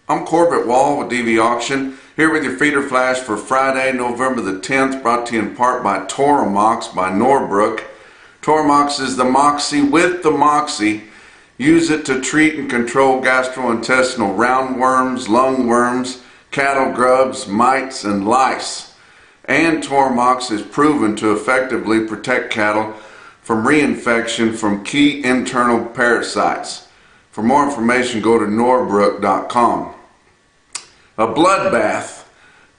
I'm Corbett Wall with DVAuction, here with your feeder flash for Friday, November the 10th, brought to you in part by Toromox by Norbrook. Toromox is the Moxie with the Moxie. Use it to treat and control gastrointestinal roundworms, lungworms, cattle grubs, mites, and lice. And Toromox is proven to effectively protect cattle from reinfection from key internal parasites. For more information, go to norbrook.com. A bloodbath,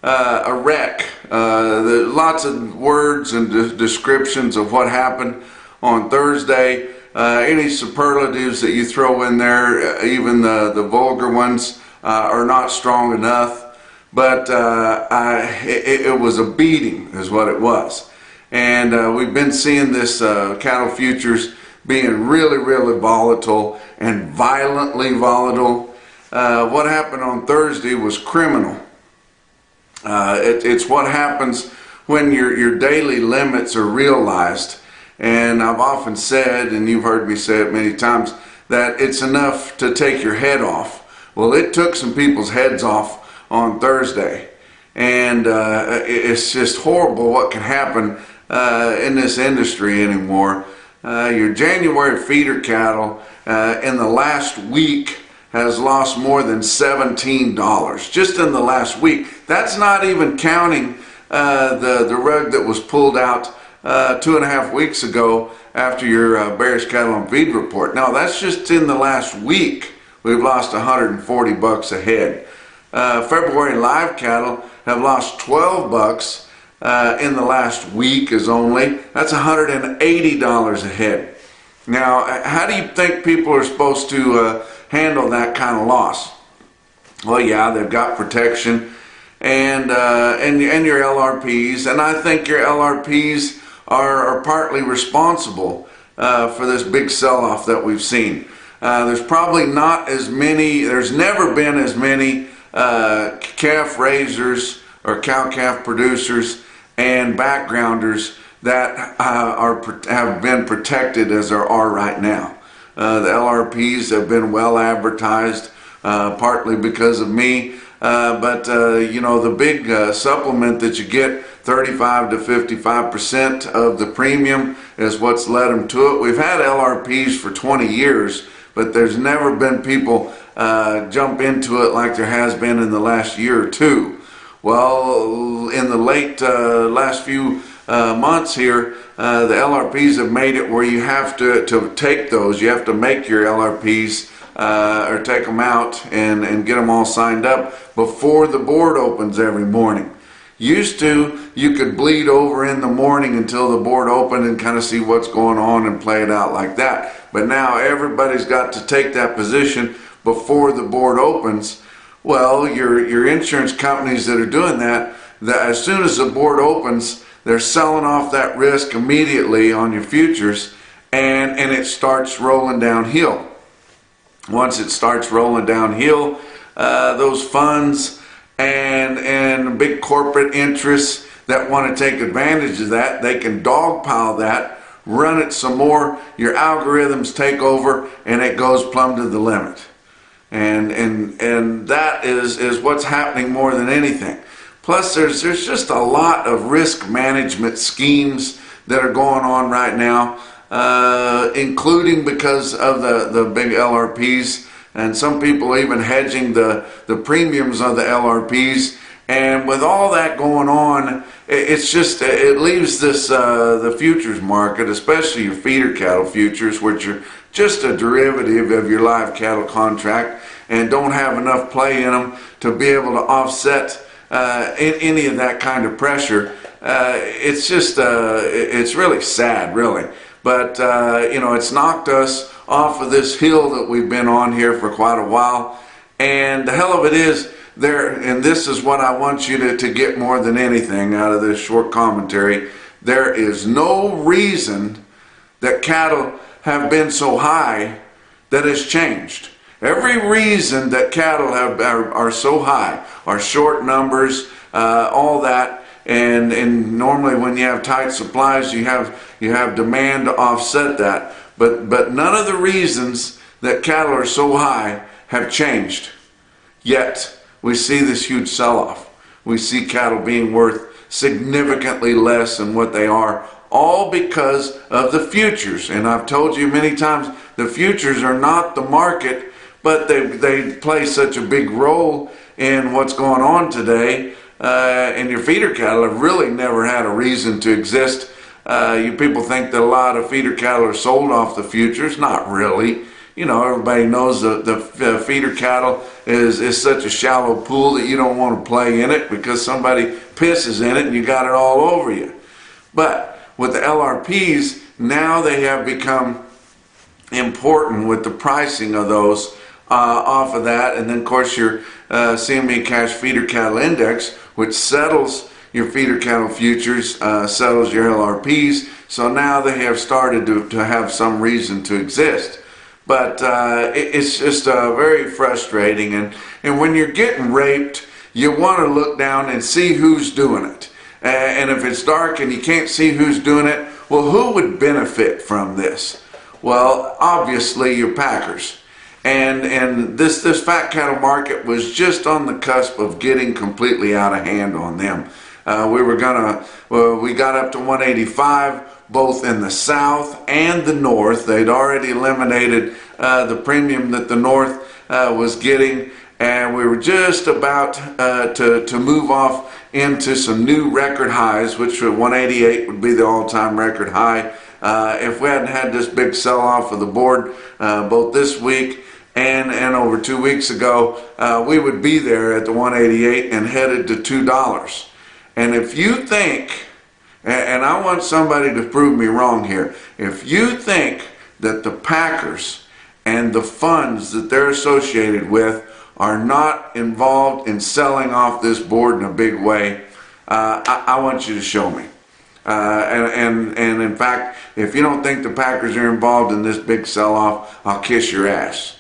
a wreck, lots of words and descriptions of what happened on Thursday. Any superlatives that you throw in there, even the vulgar ones, are not strong enough. But it was a beating is what it was. And we've been seeing this cattle futures being really volatile and violently volatile. What happened on Thursday was criminal. It's what happens when your daily limits are realized. And I've often said, and you've heard me say it many times, that it's enough to take your head off. Well, it took some people's heads off on Thursday. And it's just horrible what can happen in this industry anymore. Your January feeder cattle in the last week has lost more than $17 just in the last week. That's not even counting the rug that was pulled out 2.5 weeks ago after your bearish cattle on feed report. Now that's just in the last week. We've lost $140 a head. February live cattle have lost $12 in the last week is only. That's $180 a head. Now, how do you think people are supposed to handle that kind of loss? Well, yeah, they've got protection and your LRPs, and I think your LRPs are partly responsible for this big sell-off that we've seen. There's probably not as many, there's never been as many calf raisers or cow-calf producers and backgrounders that have been protected as there are right now. The LRPs have been well advertised, partly because of me, but you know, the big supplement that you get, 35 to 55% of the premium, is what's led them to it. We've had LRPs for 20 years, but there's never been people jump into it like there has been in the last year or two. Well, in the late last few months here, the LRPs have made it where you have to take those. You have to make your LRPs or take them out and get them all signed up before the board opens every morning. Used to, you could bleed over in the morning until the board opened and kind of see what's going on and play it out like that. But now everybody's got to take that position before the board opens. Well, your insurance companies that are doing that as soon as the board opens, they're selling off that risk immediately on your futures, and it starts rolling downhill. Once it starts rolling downhill, those funds and big corporate interests that want to take advantage of that, they can dogpile that, run it some more, your algorithms take over, and it goes plumb to the limit. And that is what's happening more than anything. Plus, there's just a lot of risk management schemes that are going on right now, including because of the big LRPs, and some people even hedging the premiums of the LRPs. And with all that going on, it's just, it leaves this the futures market, especially your feeder cattle futures, which are just a derivative of your live cattle contract and don't have enough play in them to be able to offset any of that kind of pressure. It's just, it's really sad, really. But, you know, it's knocked us off of this hill that we've been on here for quite a while. And the hell of it is, and this is what I want you to get more than anything out of this short commentary, there is no reason that cattle have been so high that has changed. Every reason that cattle are so high are short numbers, all that, and normally when you have tight supplies, you have demand to offset that. But none of the reasons that cattle are so high have changed. Yet we see this huge sell-off. We see cattle being worth significantly less than what they are, all because of the futures. And I've told you many times, the futures are not the market, but they play such a big role in what's going on today. And your feeder cattle have really never had a reason to exist. You people think that a lot of feeder cattle are sold off the futures. Not really. You know, everybody knows the feeder cattle is such a shallow pool that you don't want to play in it because somebody pisses in it and you got it all over you. But with the LRPs, now they have become important with the pricing of those off of that. And then of course your CME cash feeder cattle index, which settles your feeder cattle futures, settles your LRPs. So now they have started to have some reason to exist. But it's just very frustrating. And when you're getting raped, you want to look down and see who's doing it. And if it's dark and you can't see who's doing it, well, who would benefit from this? Well, obviously your packers. And this fat cattle market was just on the cusp of getting completely out of hand on them. We got up to 185. Both in the south and the north. They'd already eliminated the premium that the north was getting, and we were just about to move off into some new record highs, which 188 would be the all-time record high. If we hadn't had this big sell-off of the board both this week and over 2 weeks ago, we would be there at the 188 and headed to $2. And if you think, and I want somebody to prove me wrong here, if you think that the packers and the funds that they're associated with are not involved in selling off this board in a big way, I want you to show me. And in fact, if you don't think the packers are involved in this big sell-off, I'll kiss your ass.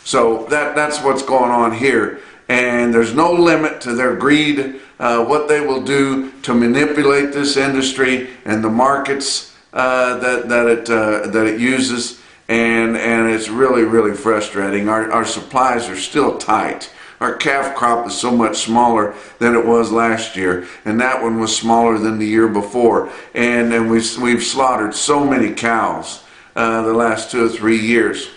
So that's what's going on here. And there's no limit to their greed, what they will do to manipulate this industry and the markets that it uses, and it's really frustrating. Our supplies are still tight. Our calf crop is so much smaller than it was last year, and that one was smaller than the year before. And we've slaughtered so many cows the last 2 or 3 years.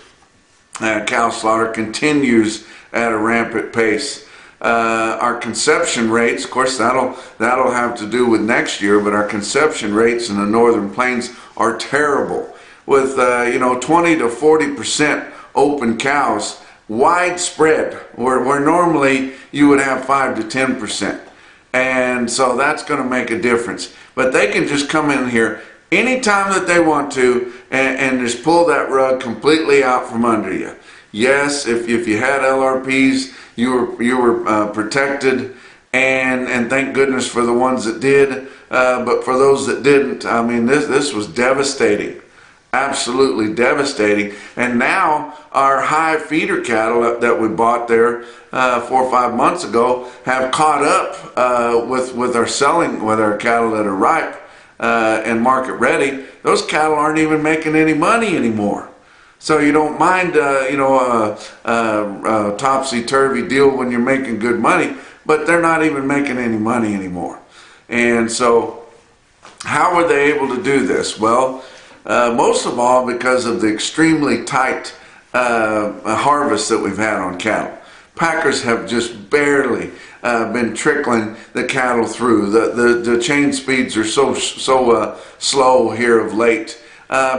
Cow slaughter continues at a rampant pace. Our conception rates, of course, that'll have to do with next year, but our conception rates in the northern plains are terrible, with 20 to 40% open cows, widespread, where normally you would have 5 to 10%, and so that's going to make a difference. But they can just come in here anytime that they want to and just pull that rug completely out from under you. Yes, if you had LRPs, you were protected, and thank goodness for the ones that did. But for those that didn't, I mean, this was devastating, absolutely devastating. And now our high feeder cattle that we bought there 4 or 5 months ago have caught up with our selling, with our cattle that are ripe and market ready. Those cattle aren't even making any money anymore. So you don't mind, a topsy-turvy deal when you're making good money, but they're not even making any money anymore. And so how were they able to do this? Well, most of all because of the extremely tight harvest that we've had on cattle. Packers have just barely been trickling the cattle through. The chain speeds are so slow here of late.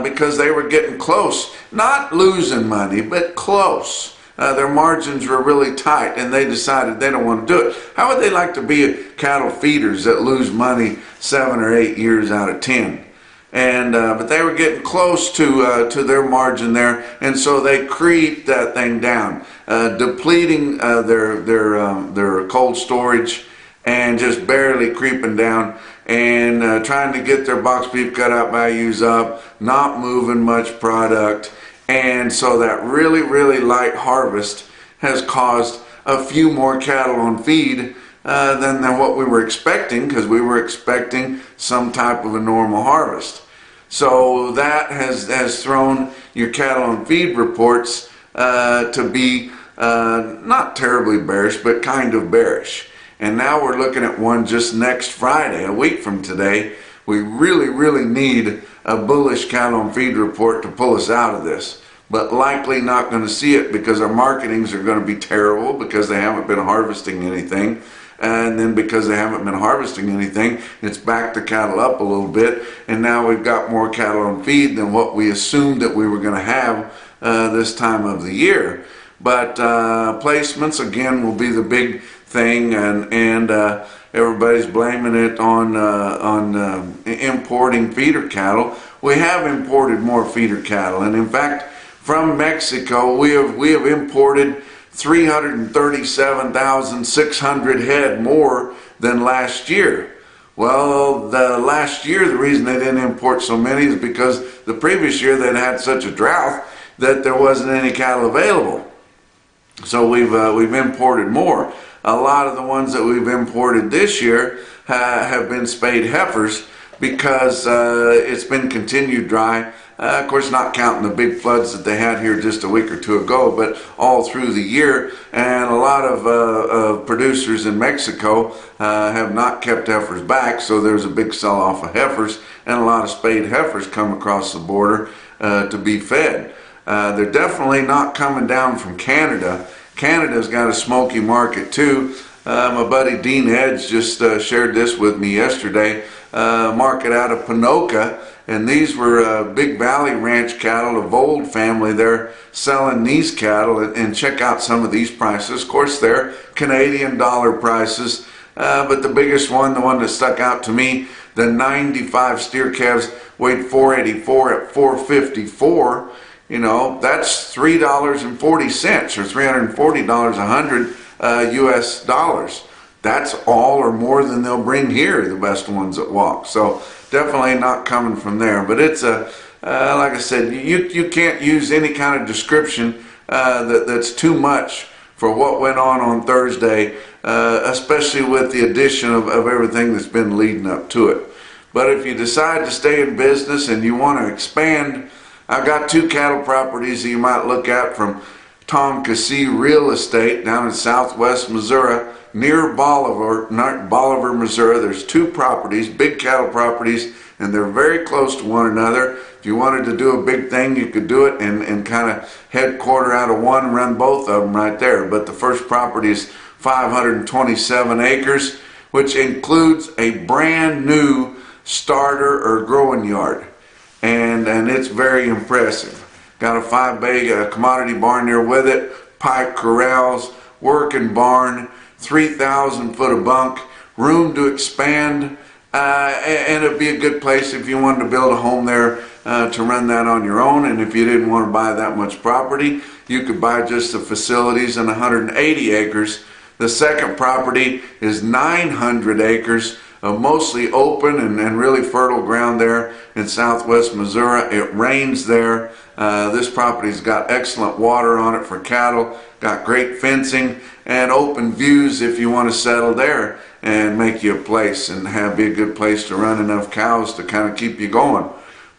Because they were getting close, not losing money, but close. Their margins were really tight, and they decided they don't want to do it. How would they like to be cattle feeders that lose money 7 or 8 years out of 10? And but they were getting close to their margin there, and so they creeped that thing down, depleting their cold storage, and just barely creeping down, and trying to get their box beef cutout values up, not moving much product. And so that really light harvest has caused a few more cattle on feed than what we were expecting, because we were expecting some type of a normal harvest. So that has thrown your cattle on feed reports to be not terribly bearish, but kind of bearish. And now we're looking at one just next Friday, a week from today. We really need a bullish cattle on feed report to pull us out of this, but likely not going to see it because our marketings are going to be terrible because they haven't been harvesting anything. And then because they haven't been harvesting anything, it's backed the cattle up a little bit, and now we've got more cattle on feed than what we assumed that we were going to have this time of the year. But placements again will be the big thing, and everybody's blaming it on importing feeder cattle. We have imported more feeder cattle, and in fact, from Mexico, we have imported 337,600 head more than last year. Well, the last year, the reason they didn't import so many is because the previous year they'd had such a drought that there wasn't any cattle available. So we've imported more. A lot of the ones that we've imported this year have been spayed heifers because it's been continued dry. Of course, not counting the big floods that they had here just a week or two ago, but all through the year. And a lot of producers in Mexico have not kept heifers back, so there's a big sell-off of heifers, and a lot of spayed heifers come across the border to be fed. They're definitely not coming down from Canada. Canada's got a smoky market too. My buddy Dean Edge just shared this with me yesterday. Market out of Pinoca, and these were Big Valley Ranch cattle, a Vold family. They're selling these cattle, and check out some of these prices. Of course, they're Canadian dollar prices, but the biggest one, the one that stuck out to me, the 95 steer calves weighed 484 at 454. You know, that's $3.40 or $340 100 US dollars. That's all or more than they'll bring here, the best ones that walk. So definitely not coming from there. But it's a, like I said, you can't use any kind of description that's too much for what went on Thursday, especially with the addition of everything that's been leading up to it. But if you decide to stay in business and you want to expand, I've got 2 cattle properties that you might look at from Tom Cassee Real Estate down in southwest Missouri, near Bolivar, Missouri. There's 2 properties, big cattle properties, and they're very close to one another. If you wanted to do a big thing, you could do it and kind of headquarter out of one and run both of them right there. But the first property is 527 acres, which includes a brand new starter or growing yard. And it's very impressive. Got a 5-bay commodity barn there with it, pipe corrals, working barn, 3,000 foot of bunk, room to expand, and it'd be a good place if you wanted to build a home there to run that on your own. And if you didn't want to buy that much property, you could buy just the facilities and 180 acres. The second property is 900 acres of mostly open and really fertile ground there in southwest Missouri. It rains there. This property's got excellent water on it for cattle, got great fencing and open views if you want to settle there and make you a place and be a good place to run enough cows to kind of keep you going.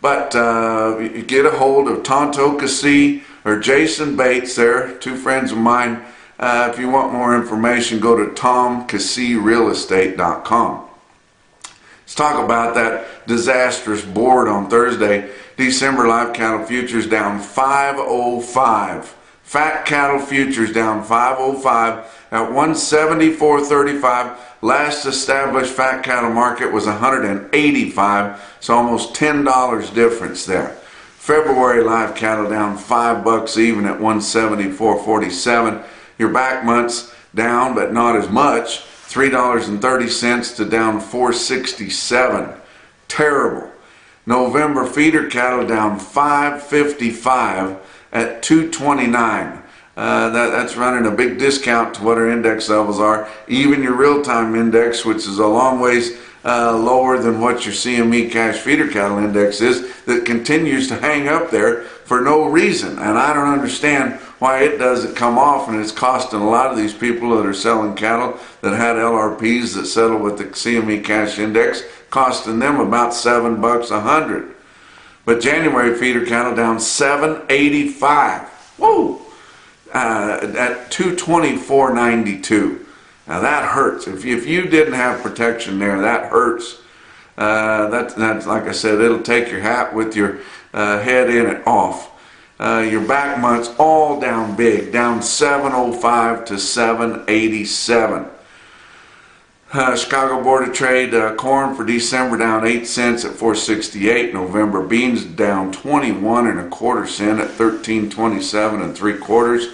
But you get a hold of Tonto Cassee or Jason Bates there, 2 friends of mine. If you want more information, go to tomcasseerealestate.com. Let's talk about that disastrous board on Thursday. December live cattle futures down 505. Fat cattle futures down 505 at 174.35. Last established fat cattle market was 185, so almost $10 difference there. February live cattle down $5 even at 174.47. Your back months down, but not as much. $3.30 to down $4.67. Terrible. November feeder cattle down $5.55 at $2.29. That's running a big discount to what our index levels are. Even your real-time index, which is a long ways lower than what your CME cash feeder cattle index is, that continues to hang up there for no reason. And I don't understand why it doesn't come off, and it's costing a lot of these people that are selling cattle that had LRPs that settle with the CME cash index, costing them about $7 a hundred. But January feeder cattle down $7.85. Whoa! at 224.92. Now that hurts. If you didn't have protection there, that hurts. That's like I said, it'll take your hat with your head in it off. Your back months all down big, down 705 to 787. Chicago Board of Trade corn for December down 8 cents at 468. November beans down 21 1/4 cents at 1327 3/4.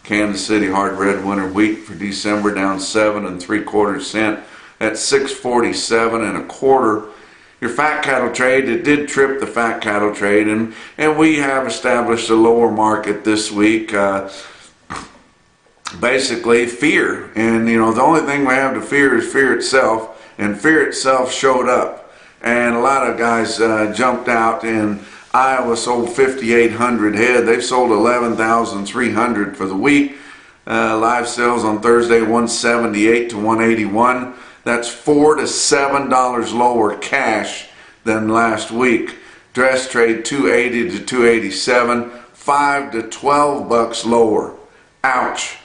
Kansas City hard red winter wheat for December down 7 3/4 cents at 647 1/4. Your fat cattle trade, it did trip the fat cattle trade, and we have established a lower market this week. Basically fear, and the only thing we have to fear is fear itself, and fear itself showed up, and a lot of guys jumped out. In Iowa sold 5,800 head. They've sold 11,300 for the week. Live sales on Thursday 178 to 181. That's $4 to $7 lower cash than last week. Dress trade 280 to 287, $5 to $12 lower. Ouch.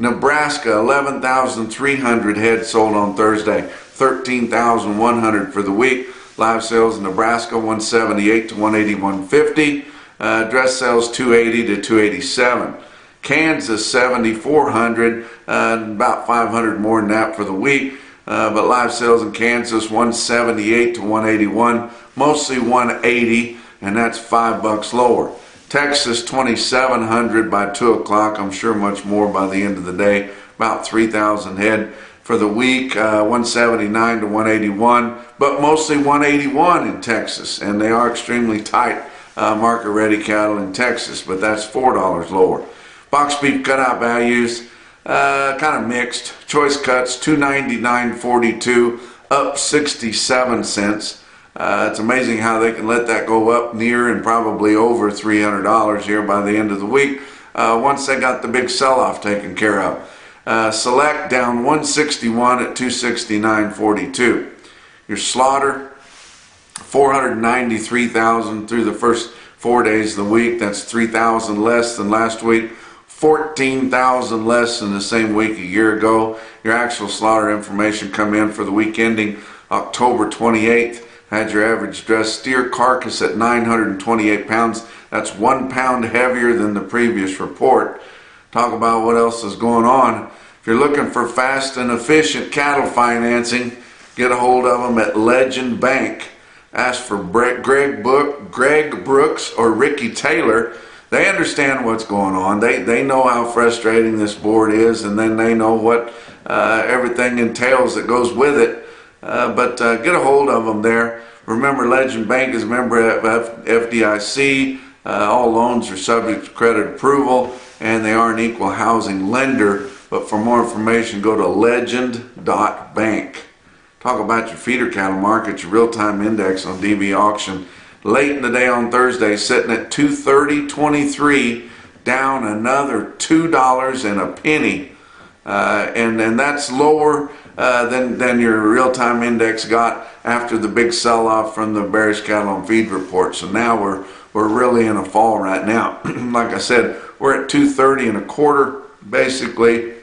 Nebraska 11,300 head sold on Thursday, 13,100 for the week. Live sales in Nebraska 178 to 181.50. Dress sales 280 to 287. Kansas 7,400, about 500 more than that for the week. But live sales in Kansas 178 to 181, mostly 180, and that's $5 lower. Texas 2,700 by 2 o'clock. I'm sure much more by the end of the day. About 3,000 head for the week. 179 to 181, but mostly 181 in Texas, and they are extremely tight market ready cattle in Texas, but that's $4 lower. Box beef cutout values kind of mixed. Choice cuts 299.42, up 67 cents. It's amazing how they can let that go up near and probably over $300 here by the end of the week once they got the big sell-off taken care of. Select down 161 at 269.42. Your slaughter 493,000 through the first 4 days of the week. That's 3,000 less than last week. 14,000 less than the same week a year ago. Your actual slaughter information come in for the week ending October 28th. Had your average dressed steer carcass at 928 pounds. That's 1 pound heavier than the previous report. Talk about what else is going on. If you're looking for fast and efficient cattle financing, get a hold of them at Legend Bank. Ask for Greg Brooks or Ricky Taylor. They understand what's going on. They know how frustrating this board is, and then they know what everything entails that goes with it. But get a hold of them there. Remember, Legend Bank is a member of FDIC. All loans are subject to credit approval, and they are an equal housing lender. But for more information, go to legend.bank. Talk about your feeder cattle market, your real-time index on DVAuction. Late in the day on Thursday, sitting at 230.23, down another $2 and a penny. And that's lower than your real-time index got after the big sell-off from the bearish cattle on feed report. So now we're really in a fall right now. Like I said, we're at 230.25 basically,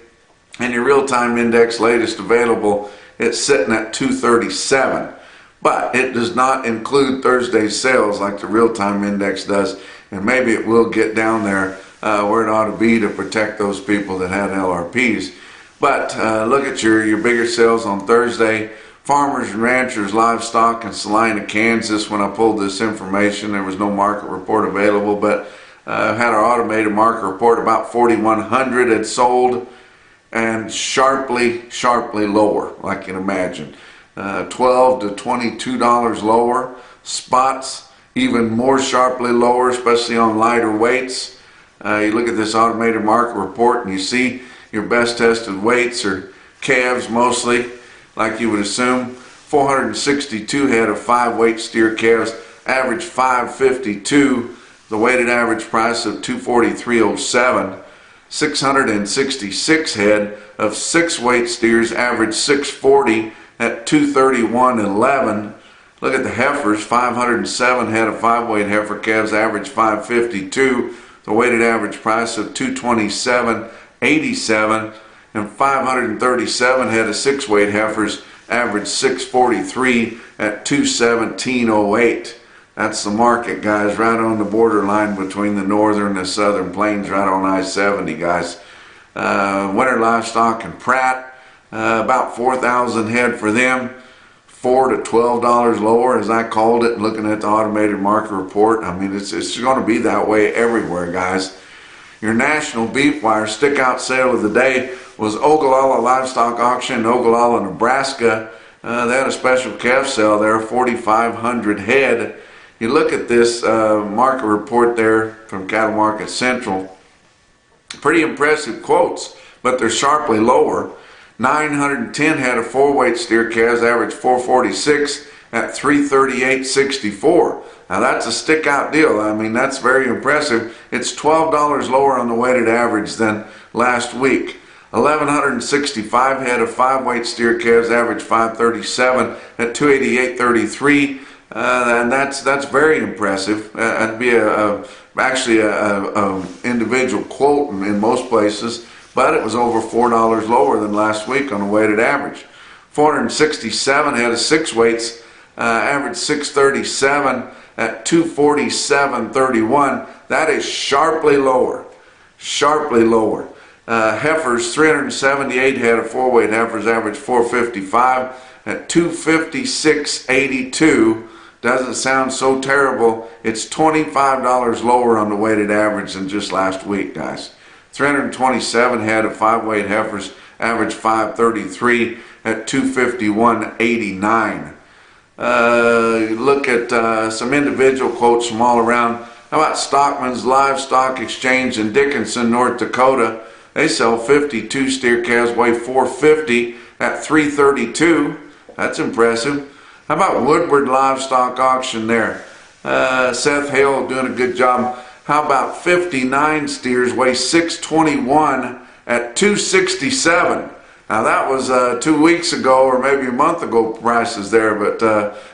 and your real-time index latest available, it's sitting at 237. But it does not include Thursday's sales like the real-time index does, and maybe it will get down there where it ought to be to protect those people that had LRPs. But look at your bigger sales on Thursday. Farmers and ranchers livestock in Salina, Kansas. When I pulled this information, there was no market report available, but had our automated market report. About 4,100 had sold, and sharply lower, like you can imagine. $12 to $22 lower. Spots even more sharply lower, especially on lighter weights. You look at this automated market report and you see your best tested weights are calves mostly, like you would assume. 462 head of 5-weight steer calves, average 552, the weighted average price of 243.07. 666 head of 6-weight steers, average 640 at 231.11. Look at the heifers. 507 head of 5-weight heifer calves, average 552. the weighted average price of $227.87, and 537 head of 6-weight heifers average $643 at $217.08. That's the market, guys, right on the borderline between the northern and the southern plains, right on I-70, guys. Winter Livestock and Pratt, about 4,000 head for them, $4 to $12 lower, as I called it, looking at the automated market report. I mean, it's going to be that way everywhere, guys. Your National Beef Wire stick-out sale of the day was Ogallala Livestock Auction in Ogallala, Nebraska. They had a special calf sale there, 4,500 head. You look at this market report there from Cattle Market Central, pretty impressive quotes, but they're sharply lower. 910 head of 4-weight steer calves average 446 at 338.64. Now that's a stick-out deal. I mean, that's very impressive. It's $12 lower on the weighted average than last week. 1,165 head of 5-weight steer calves average 537 at 288.33. And that's very impressive. That'd be actually a individual quote in most places, but it was over $4 lower than last week on a weighted average. 467 head of 6-weights average 637 at 247.31. That is sharply lower. Sharply lower. Heifers, 378 head of 4-weight heifers average 455 at 256.82. Doesn't sound so terrible. It's $25 lower on the weighted average than just last week, guys. 327 head of 5-weight heifers average 533 at 251.89. Look at some individual quotes from all around. How about Stockman's Livestock Exchange in Dickinson, North Dakota? They sell 52 steer calves, weigh 450 at 332. That's impressive. How about Woodward Livestock Auction there? Seth Hale doing a good job. How about 59 steers, weigh 621 at 267? Now that was 2 weeks ago or maybe a month ago prices there, but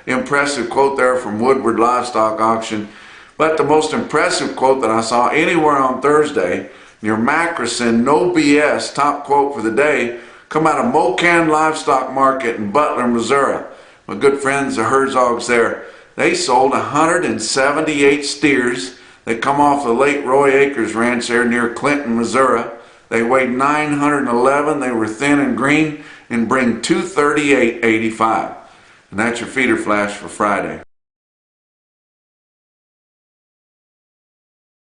impressive quote there from Woodward Livestock Auction. But the most impressive quote that I saw anywhere on Thursday, your Macrison No BS top quote for the day, come out of Mocan Livestock Market in Butler, Missouri. My good friends, the Herzogs there, they sold 178 steers. They come off the late Roy Akers Ranch there near Clinton, Missouri. They weighed 911. They were thin and green and bring 238.85. And that's your feeder flash for Friday.